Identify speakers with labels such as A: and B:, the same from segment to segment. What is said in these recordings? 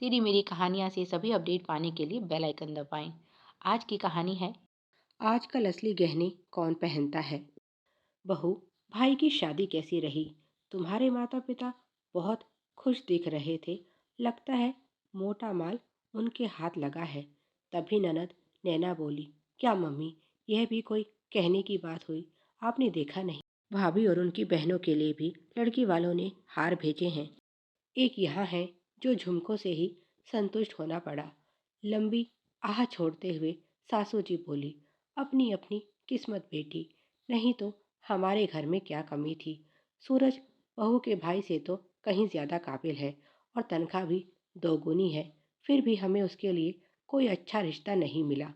A: तेरी मेरी कहानियाँ से सभी अपडेट पाने के लिए बेल आइकन दबाएं। आज की कहानी है।
B: आजकल असली गहने कौन पहनता है। बहू, भाई की शादी कैसी रही। तुम्हारे माता पिता बहुत खुश दिख रहे थे। लगता है मोटा माल उनके हाथ लगा है। तभी ननद नैना बोली, क्या मम्मी, यह भी कोई कहने की बात हुई। आपने देखा नहीं, भाभी और उनकी बहनों के लिए भी लड़की वालों ने हार भेजे हैं। एक यहाँ है जो झुमकों से ही संतुष्ट होना पड़ा। लंबी आह छोड़ते हुए सासू जी बोली, अपनी अपनी किस्मत बेटी, नहीं तो हमारे घर में क्या कमी थी। सूरज बहू के भाई से तो कहीं ज्यादा काबिल है और तनख्वाह भी दोगुनी है। फिर भी हमें उसके लिए कोई अच्छा रिश्ता नहीं मिला।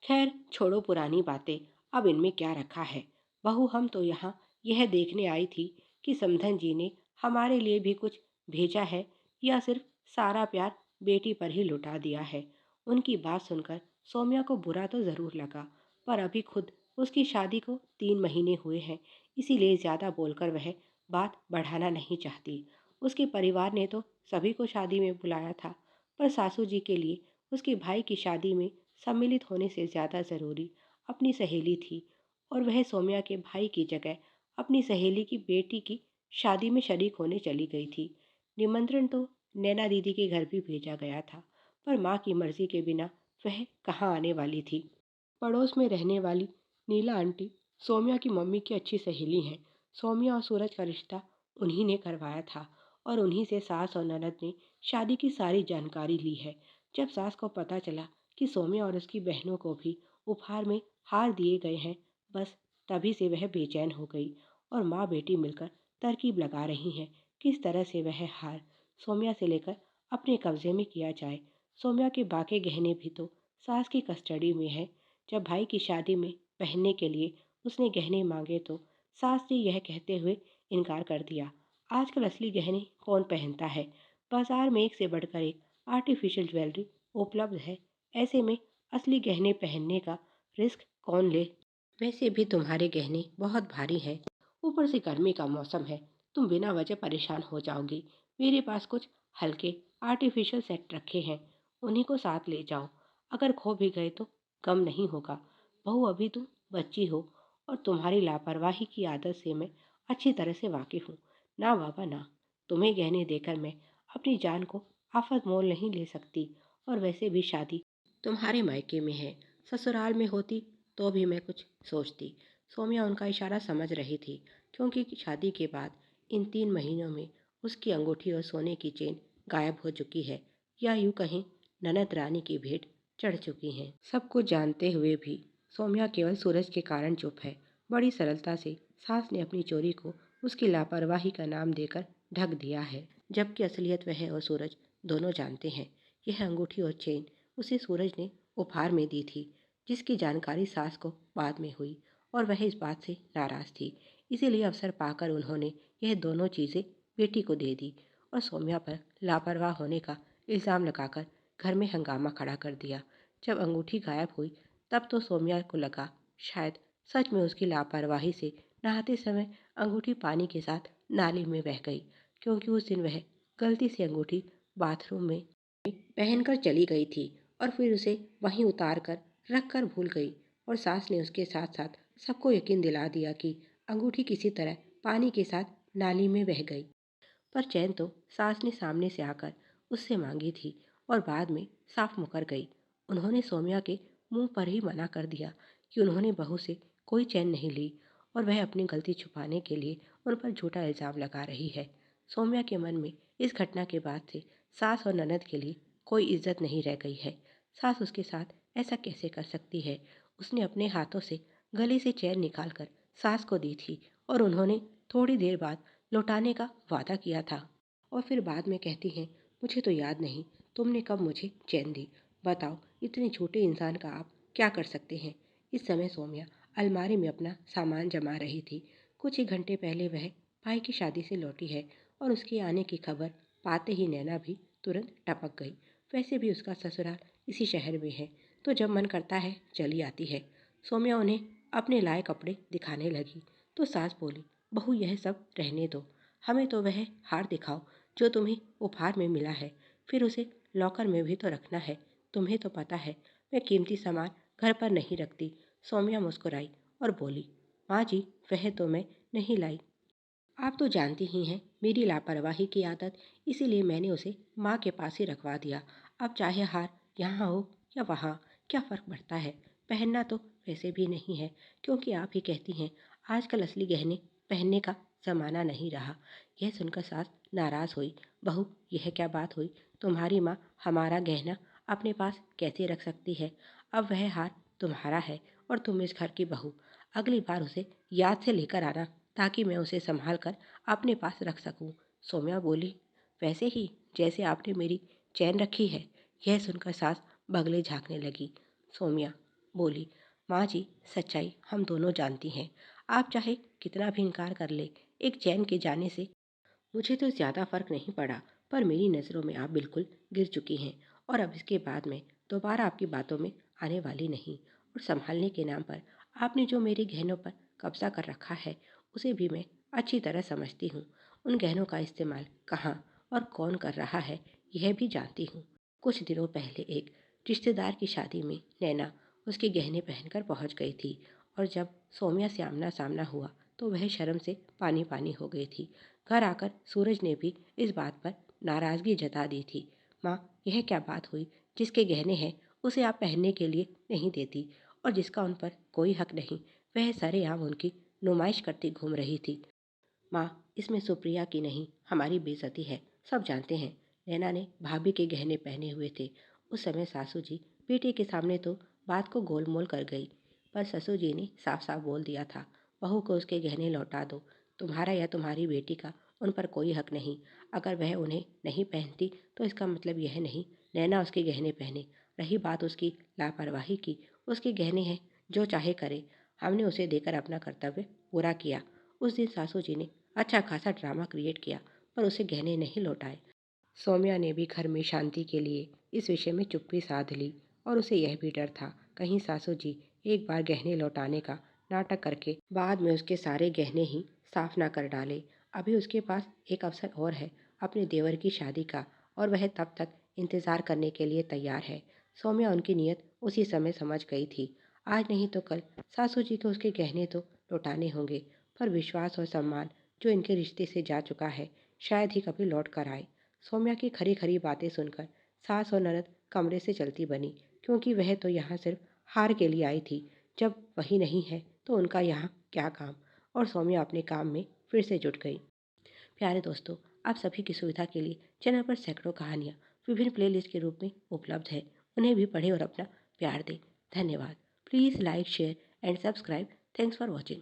B: खैर छोड़ो पुरानी बातें, अब इनमें क्या रखा है। बहू, हम तो यहाँ यह देखने आई थी कि समधन जी ने हमारे लिए भी कुछ भेजा है या सिर्फ सारा प्यार बेटी पर ही लुटा दिया है। उनकी बात सुनकर सौम्या को बुरा तो ज़रूर लगा, पर अभी खुद उसकी शादी को 3 महीने हुए हैं, इसीलिए ज़्यादा बोलकर वह बात बढ़ाना नहीं चाहती। उसके परिवार ने तो सभी को शादी में बुलाया था, पर सासू जी के लिए उसके भाई की शादी में सम्मिलित होने से ज़्यादा ज़रूरी अपनी सहेली थी, और वह सौम्या के भाई की जगह अपनी सहेली की बेटी की शादी में शरीक होने चली गई थी। निमंत्रण तो नैना दीदी के घर भी भेजा गया था, पर माँ की मर्जी के बिना वह कहाँ आने वाली थी। पड़ोस में रहने वाली नीला आंटी सौम्या की मम्मी की अच्छी सहेली हैं। सौम्या और सूरज का रिश्ता उन्हीं ने करवाया था और उन्हीं से सास और ननद ने शादी की सारी जानकारी ली है। जब सास को पता चला कि सौम्या और उसकी बहनों को भी उपहार में हार दिए गए हैं, बस तभी से वह बेचैन हो गई और माँ बेटी मिलकर तरकीब लगा रही हैं किस तरह से वह हार सौम्या से लेकर अपने कब्जे में किया जाए। सौम्या के बाकी गहने भी तो सास की कस्टडी में है। जब भाई की शादी में पहनने के लिए उसने गहने मांगे तो सास ने यह कहते हुए इनकार कर दिया, आजकल असली गहने कौन पहनता है। बाजार में एक से बढ़कर एक आर्टिफिशियल ज्वेलरी उपलब्ध है। ऐसे में असली गहने पहनने का रिस्क कौन ले। वैसे भी तुम्हारे गहने बहुत भारी हैं, ऊपर से गर्मी का मौसम है, तुम बिना वजह परेशान हो जाओगी। मेरे पास कुछ हल्के आर्टिफिशियल सेट रखे हैं, उन्हीं को साथ ले जाओ। अगर खो भी गए तो कम नहीं होगा। बहू, अभी तुम बच्ची हो और तुम्हारी लापरवाही की आदत से मैं अच्छी तरह से वाकिफ हूँ। ना बाबा ना, तुम्हें गहने देकर मैं अपनी जान को आफत मोल नहीं ले सकती। और वैसे भी शादी तुम्हारे मायके में है, ससुराल में होती तो भी मैं कुछ सोचती। सौम्या उनका इशारा समझ रही थी, क्योंकि शादी के बाद इन 3 महीनों में उसकी अंगूठी और सोने की चेन गायब हो चुकी है, या यूं कहें ननद रानी की भेंट चढ़ चुकी हैं। सब कुछ जानते हुए भी सौम्या केवल सूरज के कारण चुप है। बड़ी सरलता से सास ने अपनी चोरी को उसकी लापरवाही का नाम देकर ढक दिया है, जबकि असलियत वह और सूरज दोनों जानते हैं। यह अंगूठी और चेन उसे सूरज ने उपहार में दी थी, जिसकी जानकारी सास को बाद में हुई और वह इस बात से नाराज थी। इसीलिए अवसर पाकर उन्होंने यह दोनों चीज़ें बेटी को दे दी और सौम्या पर लापरवाह होने का इल्ज़ाम लगाकर घर में हंगामा खड़ा कर दिया। जब अंगूठी गायब हुई तब तो सौम्या को लगा शायद सच में उसकी लापरवाही से नहाते समय अंगूठी पानी के साथ नाली में बह गई, क्योंकि उस दिन वह गलती से अंगूठी बाथरूम में पहनकर चली गई थी और फिर उसे वहीं उतार कर रख कर भूल गई। और सास ने उसके साथ साथ सबको यकीन दिला दिया कि अंगूठी किसी तरह पानी के साथ नाली में बह गई। पर चैन तो सास ने सामने से आकर उससे मांगी थी और बाद में साफ मुकर गई। उन्होंने सौम्या के मुंह पर ही मना कर दिया कि उन्होंने बहू से कोई चैन नहीं ली और वह अपनी गलती छुपाने के लिए उन पर झूठा इल्ज़ाम लगा रही है। सौम्या के मन में इस घटना के बाद से सास और ननद के लिए कोई इज्जत नहीं रह गई है। सास उसके साथ ऐसा कैसे कर सकती है। उसने अपने हाथों से गले से चैन निकालकर सास को दी थी और उन्होंने थोड़ी देर बाद लौटाने का वादा किया था, और फिर बाद में कहती हैं, मुझे तो याद नहीं तुमने कब मुझे चैन दी। बताओ, इतने छोटे इंसान का आप क्या कर सकते हैं। इस समय सौम्या अलमारी में अपना सामान जमा रही थी। कुछ ही घंटे पहले वह भाई की शादी से लौटी है और उसके आने की खबर पाते ही नैना भी तुरंत टपक गई। वैसे भी उसका ससुराल इसी शहर में है, तो जब मन करता है चली आती है। सौम्या उन्हें अपने लाए कपड़े दिखाने लगी तो सास बोली, बहू यह सब रहने दो, हमें तो वह हार दिखाओ जो तुम्हें उपहार में मिला है। फिर उसे लॉकर में भी तो रखना है। तुम्हें तो पता है मैं कीमती सामान घर पर नहीं रखती। सौम्या मुस्कुराई और बोली, माँ जी, वह तो मैं नहीं लाई। आप तो जानती ही हैं मेरी लापरवाही की आदत, इसीलिए मैंने उसे माँ के पास ही रखवा दिया। अब चाहे हार यहाँ हो या वहाँ, क्या फ़र्क पड़ता है। पहनना तो वैसे भी नहीं है, क्योंकि आप ही कहती हैं आजकल असली गहने पहनने का ज़माना नहीं रहा। यह सुनकर सास नाराज़ हुई। बहू, यह क्या बात हुई। तुम्हारी माँ हमारा गहना अपने पास कैसे रख सकती है। अब वह हार तुम्हारा है और तुम इस घर की बहू। अगली बार उसे याद से लेकर आना, ताकि मैं उसे संभाल कर अपने पास रख सकूं। सौम्या बोली, वैसे ही जैसे आपने मेरी चैन रखी है। यह सुनकर सास बगले झांकने लगी। सौम्या बोली, माँ जी, सच्चाई हम दोनों जानती हैं। आप चाहे कितना भी इनकार कर ले, एक चैन के जाने से मुझे तो ज़्यादा फर्क नहीं पड़ा, पर मेरी नज़रों में आप बिल्कुल गिर चुकी हैं। और अब इसके बाद मैं दोबारा आपकी बातों में आने वाली नहीं। और संभालने के नाम पर आपने जो मेरे गहनों पर कब्जा कर रखा है, उसे भी मैं अच्छी तरह समझती हूँ। उन गहनों का इस्तेमाल कहाँ और कौन कर रहा है, यह भी जानती हूँ। कुछ दिनों पहले एक रिश्तेदार की शादी में नैना उसके गहने पहनकर पहुँच गई थी, और जब सौम्या से आमना सामना हुआ तो वह शर्म से पानी पानी हो गई थी। घर आकर सूरज ने भी इस बात पर नाराज़गी जता दी थी। माँ, यह क्या बात हुई। जिसके गहने हैं उसे आप पहनने के लिए नहीं देती, और जिसका उन पर कोई हक नहीं, वह सरेआम उनकी नुमाइश करती घूम रही थी। माँ, इसमें सुप्रिया की नहीं हमारी बेइज्जती है, सब जानते हैं। नैना ने भाभी के गहने पहने हुए थे। उस समय सासू जी बेटे के सामने तो बात को गोलमोल कर गई, पर ससुर जी ने साफ साफ बोल दिया था, बहू को उसके गहने लौटा दो। तुम्हारा या तुम्हारी बेटी का उन पर कोई हक नहीं। अगर वह उन्हें नहीं पहनती तो इसका मतलब यह नहीं नैना उसके गहने पहने। रही बात उसकी लापरवाही की, उसके गहने हैं, जो चाहे करे। हमने उसे देकर अपना कर्तव्य पूरा किया। उस दिन सासू जी ने अच्छा खासा ड्रामा क्रिएट किया, पर उसे गहने नहीं लौटाए। सौम्या ने भी घर में शांति के लिए इस विषय में चुप्पी साध ली, और उसे यह भी डर था कहीं सासू जी एक बार गहने लौटाने का नाटक करके बाद में उसके सारे गहने ही साफ ना कर डाले। अभी उसके पास एक अवसर और है अपने देवर की शादी का, और वह तब तक इंतज़ार करने के लिए तैयार है। सौम्या उनकी नीयत उसी समय समझ गई थी। आज नहीं तो कल सासू जी को उसके गहने तो लौटाने होंगे, पर विश्वास और सम्मान जो इनके रिश्ते से जा चुका है, शायद ही कभी लौट कर आए। सौम्या की खरी खरी बातें सुनकर सास और ननद कमरे से चलती बनी, क्योंकि वह तो यहाँ सिर्फ हार के लिए आई थी। जब वही नहीं है तो उनका यहाँ क्या काम। और सौम्या अपने काम में फिर से जुट गई। प्यारे दोस्तों, आप सभी की सुविधा के लिए चैनल पर सैकड़ों कहानियाँ विभिन्न प्लेलिस्ट के रूप में उपलब्ध है। उन्हें भी पढ़ें और अपना प्यार दें। धन्यवाद। Please like, share and subscribe. Thanks for watching.